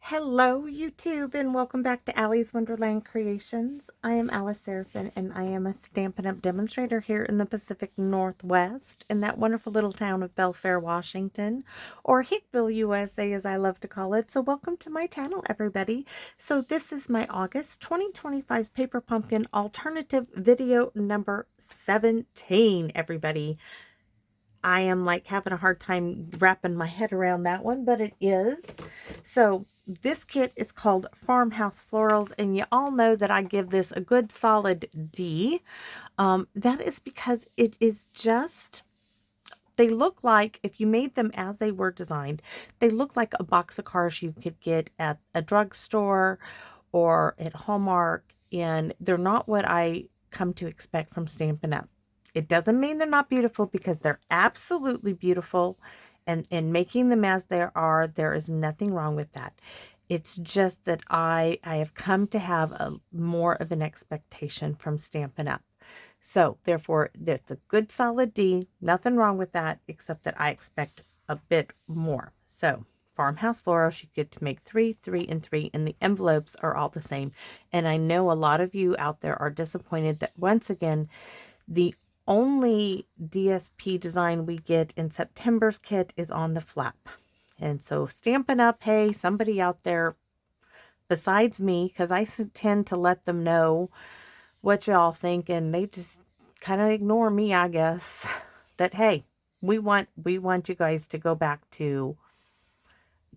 Hello YouTube and welcome back to Allie's Wonderland Creations. I am Alice Seraphin and I am a Stampin' Up! Demonstrator here in the Pacific Northwest in that wonderful little town of Belfair, Washington, or Hickville, USA as I love to call it. So welcome to my channel everybody. So this is my August 2025 Paper Pumpkin alternative video number 17 everybody. I am like having a hard time wrapping my head around that one, but it is. So this kit is called Farmhouse Florals, and you all know that I give this a good solid D. That is because it is just, they look like, if you made them as they were designed, they look like a box of cards you could get at a drugstore or at Hallmark, and they're not what I come to expect from Stampin' Up! It doesn't mean they're not beautiful, because they're absolutely beautiful, and in making them as they are, there is nothing wrong with that. It's just that I have come to have more of an expectation from Stampin' Up! So therefore, it's a good solid D. Nothing wrong with that, except that I expect a bit more. So Farmhouse Florals, you get to make 3, 3, and 3, and the envelopes are all the same. And I know a lot of you out there are disappointed that once again, the only DSP design we get in September's kit is on the flap. And so Stampin' Up, hey, somebody out there besides me, because I tend to let them know what y'all think, and they just kind of ignore me, I guess, that hey, we want you guys to go back to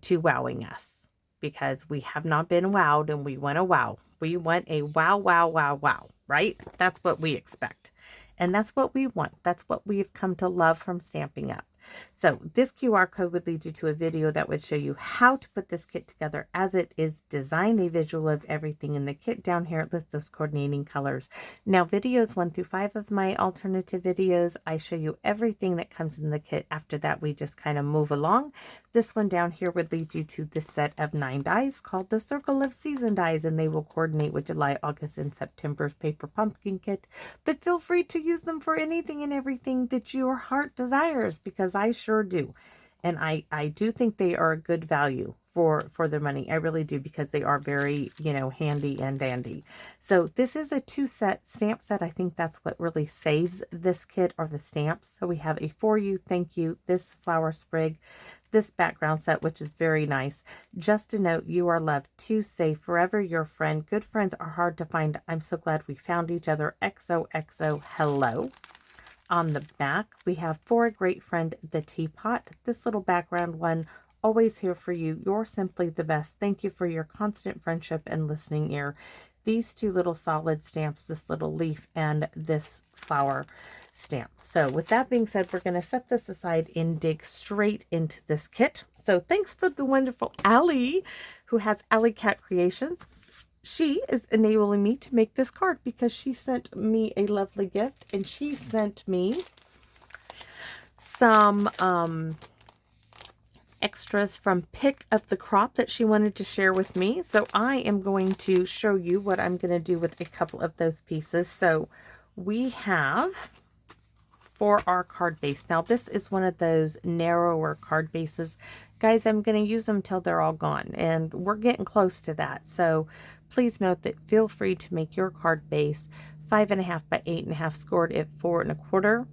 wowing us, because we have not been wowed, and we want a wow. We want a wow, wow, wow, wow, right? That's what we expect. And that's what we want. That's what we've come to love from Stampin' Up! So this QR code would lead you to a video that would show you how to put this kit together as it is designed, a visual of everything in the kit. Down here it lists those coordinating colors. Now videos 1 through 5 of my alternative videos, I show you everything that comes in the kit. After that, we just kind of move along. This one down here would lead you to this set of 9 dies called the Circle of Season dies, and they will coordinate with July, August, and September's Paper Pumpkin kit. But feel free to use them for anything and everything that your heart desires, because I sure do. And I do think they are a good value for their money. I really do, because they are very, handy and dandy. So this is a 2-set stamp set. I think that's what really saves this kit, are the stamps. So we have a For You, Thank You, this flower sprig, this background set, which is very nice. Just a note, you are loved, to say forever your friend. Good friends are hard to find. I'm so glad we found each other. XOXO, hello. On the back, we have For a Great Friend, the teapot. This little background one, always here for you. You're simply the best. Thank you for your constant friendship and listening ear. These 2 little solid stamps, this little leaf and this flower stamp. So with that being said, we're going to set this aside and dig straight into this kit. So thanks for the wonderful Allie, who has Allie Cat Creations. She is enabling me to make this card, because she sent me a lovely gift, and she sent me some extras from Pick of the Crop that she wanted to share with me. So I am going to show you what I'm going to do with a couple of those pieces. So we have, for our card base, now this is one of those narrower card bases. Guys, I'm going to use them till they're all gone, and we're getting close to that. So please note that feel free to make your card base 5.5 by 8.5, scored at 4 1/4,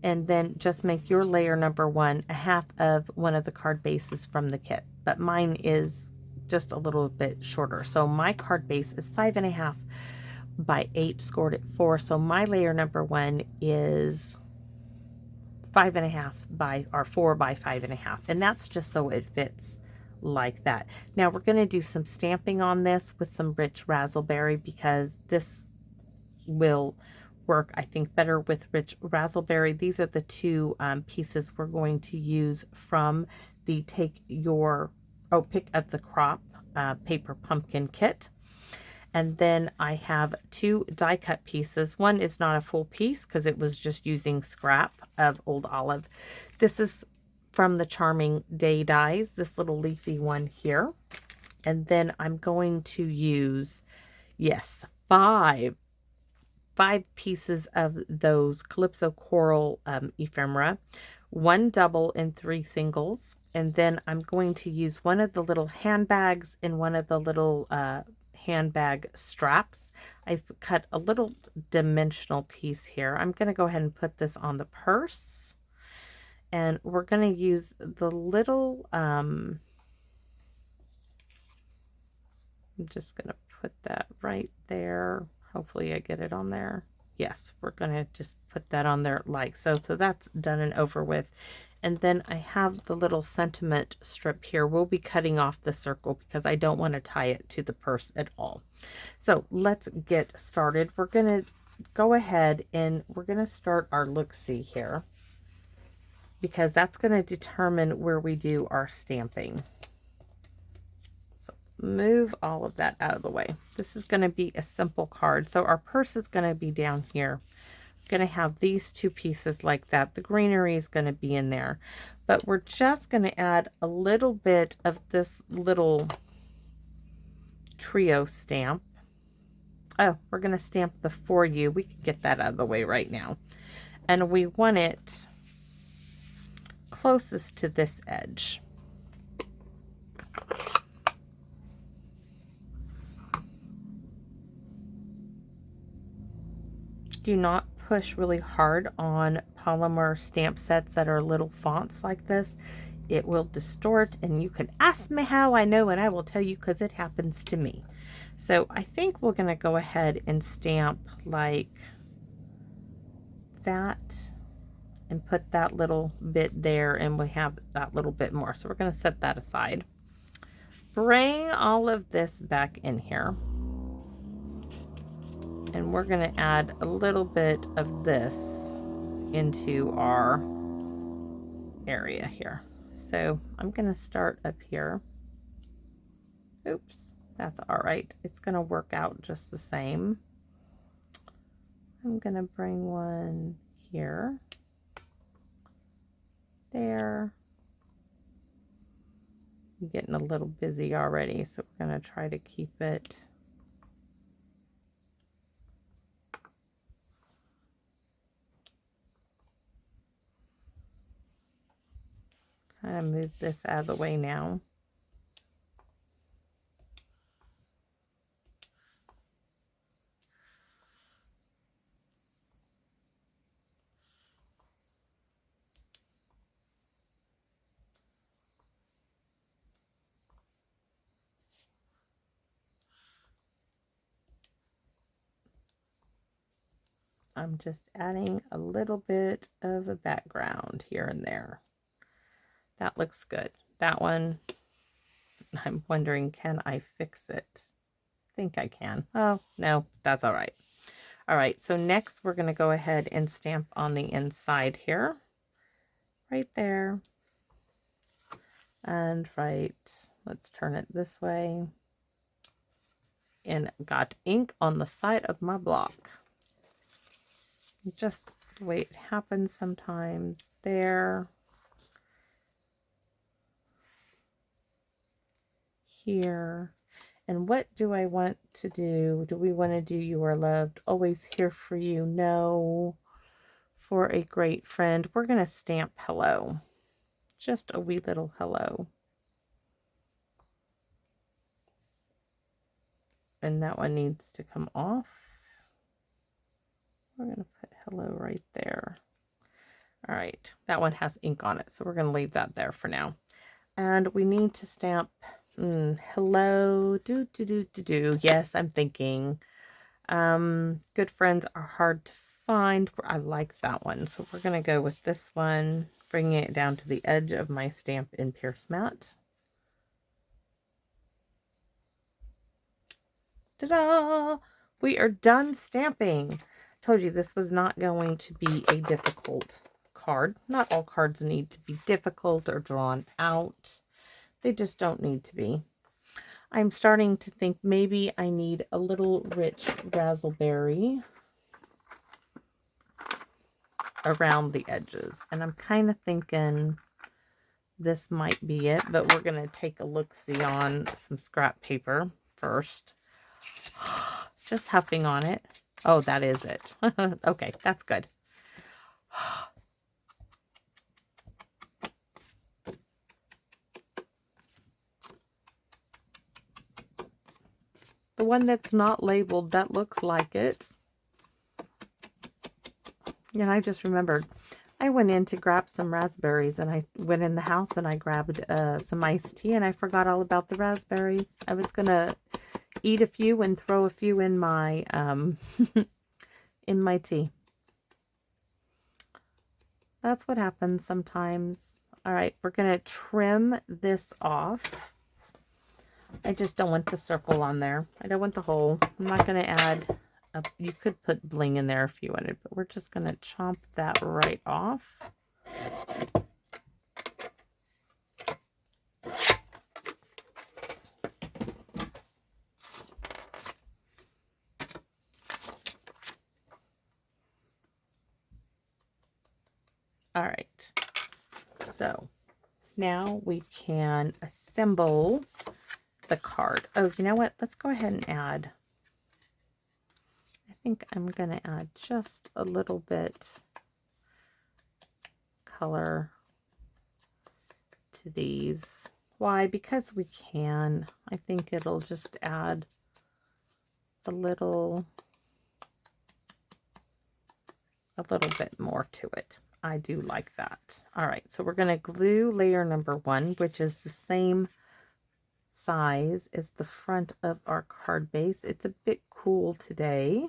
and then just make your layer number 1 a half of one of the card bases from the kit. But mine is just a little bit shorter. So my card base is 5.5 by 8, scored at 4. So my layer number 1 is 5.5 by, or 4 by 5.5, and that's just so it fits like that. Now we're going to do some stamping on this with some rich raspberry, because this will work, I think, better with rich raspberry. These are the 2 pieces we're going to use from the Pick of the Crop Paper Pumpkin kit. And then I have 2 die cut pieces. One is not a full piece, because it was just using scrap of old olive. This is from the Charming Day dies, this little leafy one here. And then I'm going to use, yes, 5 pieces of those Calypso Coral ephemera, 1 double and 3 singles. And then I'm going to use one of the little handbags and one of the little handbag straps. I've cut a little dimensional piece here. I'm going to go ahead and put this on the purse. And we're going to use the little, I'm just going to put that right there. Hopefully I get it on there. Yes, we're going to just put that on there like so. So that's done and over with. And then I have the little sentiment strip here. We'll be cutting off the circle because I don't want to tie it to the purse at all. So let's get started. We're going to go ahead and we're going to start our look-see here, because that's going to determine where we do our stamping. So move all of that out of the way. This is going to be a simple card. So our purse is going to be down here. Going to have these two pieces like that. The greenery is going to be in there, but we're just going to add a little bit of this little trio stamp. Oh, we're going to stamp the For You. We can get that out of the way right now. And we want it closest to this edge. Do not push really hard on polymer stamp sets that are little fonts like this. It will distort, and you can ask me how I know, and I will tell you because it happens to me. So I think we're going to go ahead and stamp like that and put that little bit there, and we have that little bit more. So we're going to set that aside. Bring all of this back in here. And we're going to add a little bit of this into our area here. So I'm going to start up here. Oops, that's all right. It's going to work out just the same. I'm going to bring one here, there. I'm getting a little busy already, so we're going to try to keep it kind of move this out of the way now. I'm just adding a little bit of a background here and there. That looks good. That one, I'm wondering, can I fix it? I think I can. Oh, no, that's all right. All right, so next we're going to go ahead and stamp on the inside here. Right there. And let's turn it this way. And got ink on the side of my block. Just the way it happens sometimes. There. Here. And what do I want to do? Do we want to do You Are Loved, Always Here For You? No. For a Great Friend. We're going to stamp Hello. Just a wee little hello. And that one needs to come off. We're going to put hello right there. All right. That one has ink on it, so we're going to leave that there for now. And we need to stamp hello, do. Yes, I'm thinking. Good friends are hard to find. I like that one. So we're going to go with this one, bringing it down to the edge of my Stampin' Pierce mat. Ta-da! We are done stamping. Told you this was not going to be a difficult card. Not all cards need to be difficult or drawn out. They just don't need to be. I'm starting to think maybe I need a little rich razzleberry around the edges. And I'm kind of thinking this might be it, but we're going to take a look-see on some scrap paper first. Just huffing on it. Oh, that is it. Okay, that's good. The one that's not labeled, that looks like it. And I just remembered, I went in to grab some raspberries, and I went in the house and I grabbed some iced tea, and I forgot all about the raspberries. I was going to eat a few and throw a few in my in my tea. That's what happens sometimes. All right, we're going to trim this off. I just don't want the circle on there. I don't want the hole. I'm not going to add, you could put bling in there if you wanted, but we're just going to chomp that right off. All right, so now we can assemble the card. Oh, you know what? Let's go ahead and add. I think I'm going to add just a little bit color to these. Why? Because we can. I think it'll just add a little bit more to it. I do like that. All right, so we're going to glue layer number 1, which is the same size as the front of our card base. It's a bit cool today.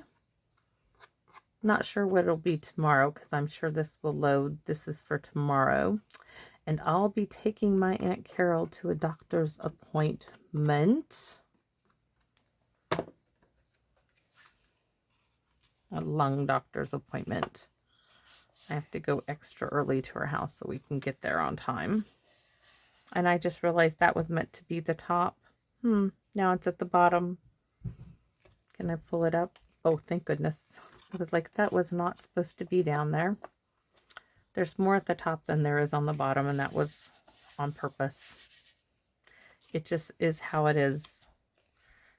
Not sure what it'll be tomorrow, because I'm sure this will load. This is for tomorrow. And I'll be taking my Aunt Carol to a doctor's appointment. A lung doctor's appointment. I have to go extra early to her house so we can get there on time. And I just realized that was meant to be the top. Now it's at the bottom. Can I pull it up? Oh, thank goodness. I was like, that was not supposed to be down there. There's more at the top than there is on the bottom, and that was on purpose. It just is how it is,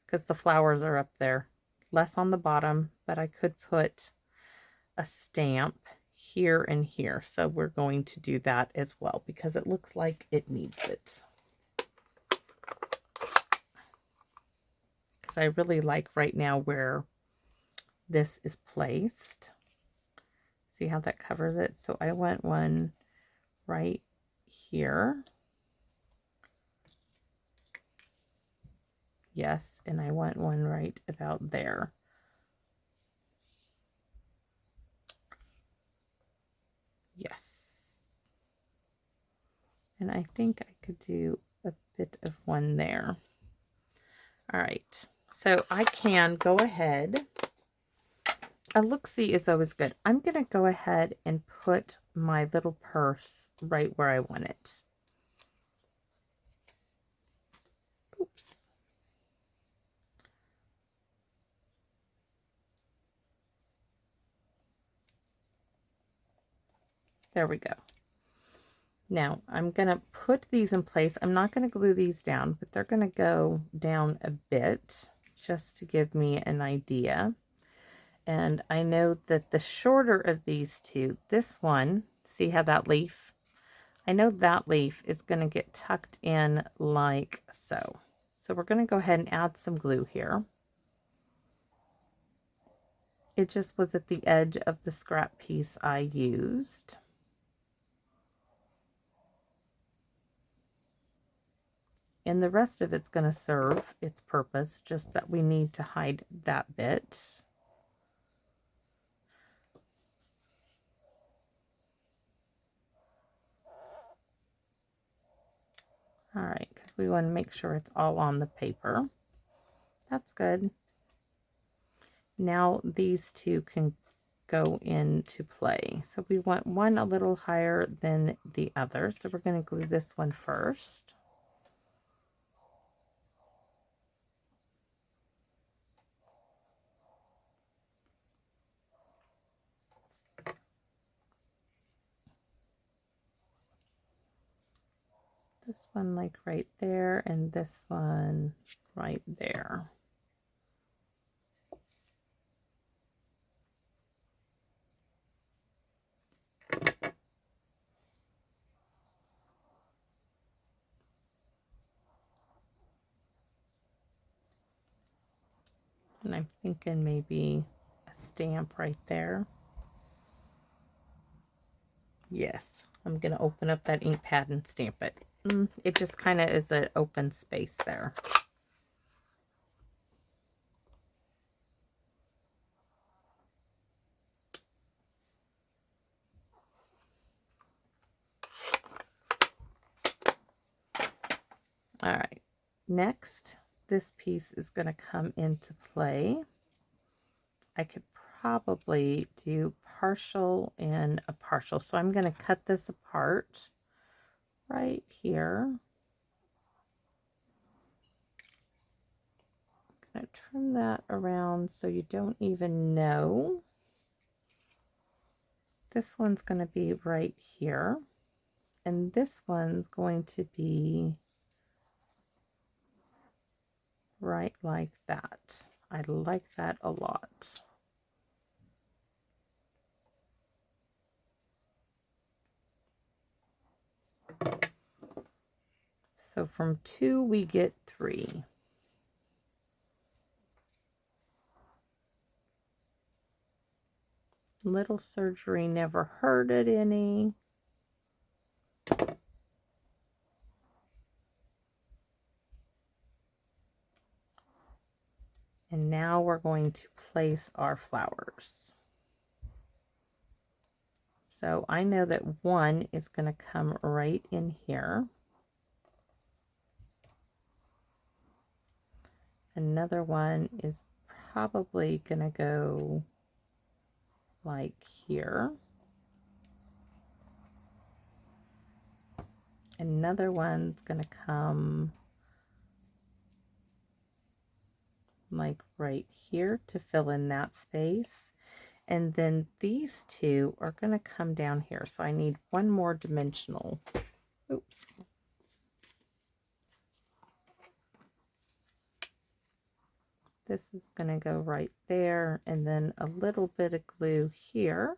because the flowers are up there. Less on the bottom, but I could put a stamp here and here. So we're going to do that as well, because it looks like it needs it. Because I really like right now where this is placed. See how that covers it? So I want one right here. Yes, and I want one right about there. Yes. And I think I could do a bit of one there. All right, so I can go ahead. A look-see is always good. I'm going to go ahead and put my little purse right where I want it. Oops. There we go. Now I'm going to put these in place. I'm not going to glue these down, but they're going to go down a bit just to give me an idea. And I know that the shorter of these two, this one, see how that leaf? I know that leaf is going to get tucked in like so. So we're going to go ahead and add some glue here. It just was at the edge of the scrap piece I used. And the rest of it's going to serve its purpose, just that we need to hide that bit. All right, because we want to make sure it's all on the paper. That's good. Now these two can go into play. So we want one a little higher than the other. So we're going to glue this one first. This one like right there, and this one right there. And I'm thinking maybe a stamp right there. Yes, I'm going to open up that ink pad and stamp it. It just kind of is an open space there. All right, next, this piece is going to come into play. I could probably do partial and a partial. So I'm going to cut this apart right here. I'm going to turn that around so you don't even know. This one's going to be right here. And this one's going to be right like that. I like that a lot. So from 2 we get 3. Little surgery never hurted any. And now we're going to place our flowers. So I know that one is going to come right in here. Another one is probably going to go like here. Another one's going to come like right here to fill in that space. And then these two are going to come down here. So I need one more dimensional. Oops. This is going to go right there, and then a little bit of glue here.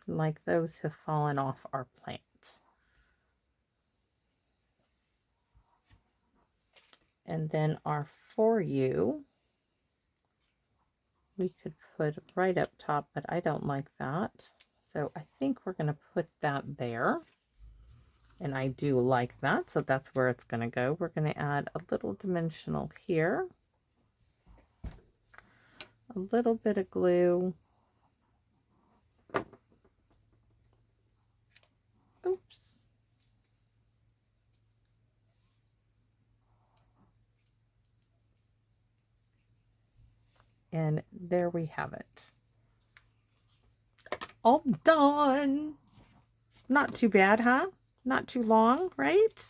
Like those have fallen off our plant. And then our For You, we could put right up top, but I don't like that. So I think we're going to put that there. And I do like that, so that's where it's going to go. We're going to add a little dimensional here. A little bit of glue. Oops. And there we have it. All done. Not too bad, huh? Not too long, right?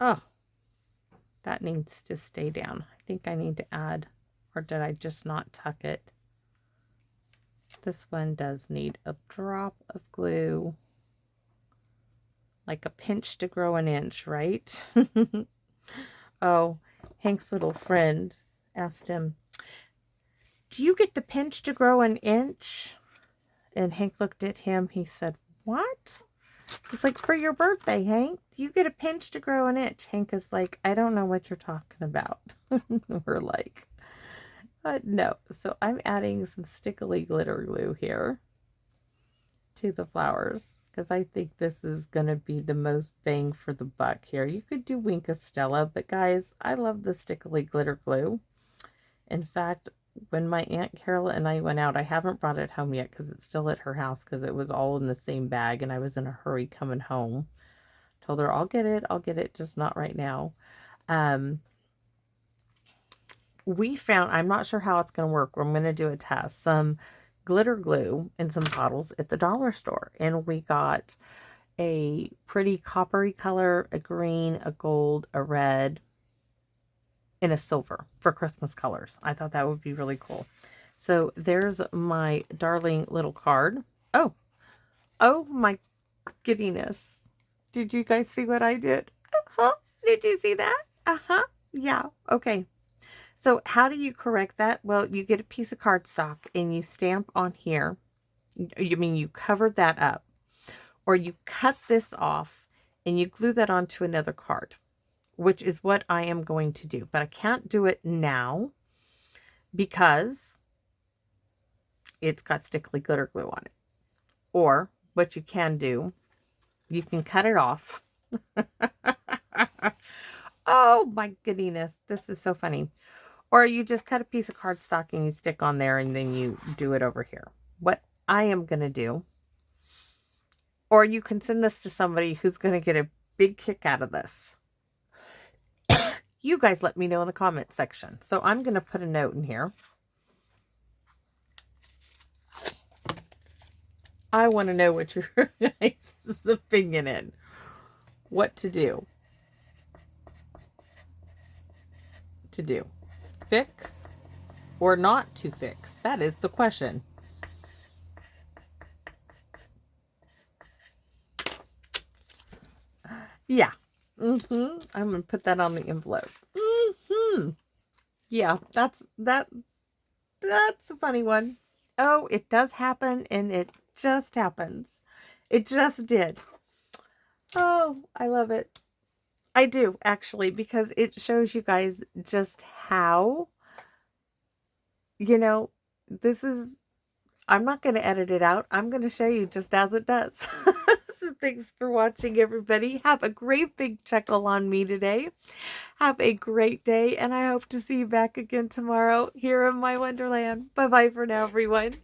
Oh, that needs to stay down. I think I need to add, or did I just not tuck it? This one does need a drop of glue. Like a pinch to grow an inch, right? Oh, Hank's little friend asked him, "Do you get the pinch to grow an inch?" And Hank looked at him. He said, "What?" He's like, "For your birthday, Hank, do you get a pinch to grow an inch?" Hank is like, "I don't know what you're talking about." We're like, no. So I'm adding some stickily glitter glue here to the flowers because I think this is going to be the most bang for the buck here. You could do Wink of Stella, but guys, I love the stickily glitter glue. In fact, when my Aunt Carol and I went out, I haven't brought it home yet because it's still at her house because it was all in the same bag and I was in a hurry coming home. Told her, I'll get it, just not right now. We found, I'm not sure how it's going to work. I'm going to do a test. Some glitter glue in some bottles at the dollar store. And we got a pretty coppery color, a green, a gold, a red, and a silver for Christmas colors. I thought that would be really cool. So there's my darling little card. Oh my giddiness. Did you guys see what I did? Did you see that? Yeah. Okay. So how do you correct that? Well, you get a piece of cardstock and you stamp on here. You cover that up, or you cut this off and you glue that onto another card, which is what I am going to do. But I can't do it now because it's got stickly glitter glue on it. Or what you can do, you can cut it off. Oh my goodness, this is so funny. Or you just cut a piece of cardstock and you stick on there and then you do it over here. What I am going to do, or you can send this to somebody who's going to get a big kick out of this. You guys let me know in the comment section. So I'm going to put a note in here. I want to know what your guys' opinion is. What to do. Fix or not to fix? That is the question. Yeah. I'm going to put that on the envelope. Yeah, that's a funny one. Oh, it does happen, and it just happens. It just did. Oh, I love it. I do, actually, because it shows you guys just how, this is, I'm not going to edit it out. I'm going to show you just as it does. So thanks for watching, everybody. Have a great big chuckle on me today. Have a great day, and I hope to see you back again tomorrow here in my Wonderland. Bye-bye for now, everyone.